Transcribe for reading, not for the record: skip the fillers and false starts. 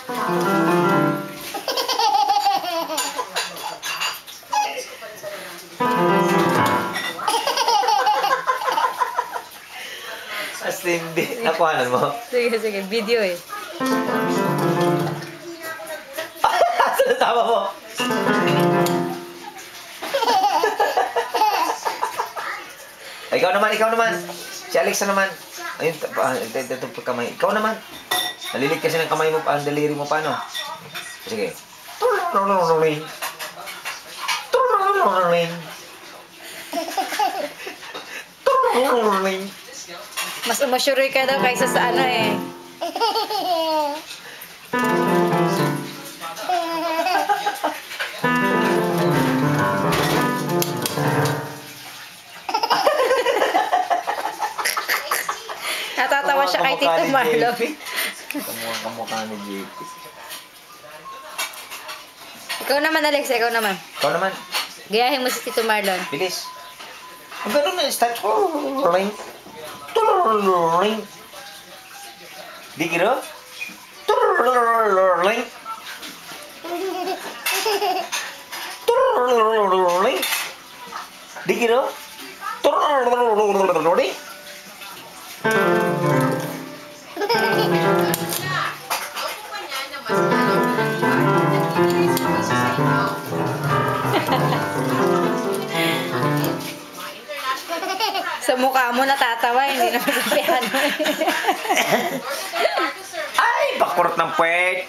As hindi. Nakuhanan mo? Sige, sige. Video eh. Saan tama mo? Ikaw naman, ikaw naman. Si Alexa naman. Ayun, ito kamay. Ikaw naman. Nalilig kasi ng kamay mo, ang daliri mo pa, no? Sige. Mas umasyuri ka daw kaysa sa ano eh. Natatawa siya kay Tito Marlon. Kamukha ni JP. Ikaw naman, Alex. Ikaw naman. Ikaw naman. Gayahin mo si Tito Marlon. Bilis. Ang gano'n na, start ko. Di kira? Di kira? Sa mukha mo natatawa, hindi naman sa piano. Ay, bakurot ng puwet.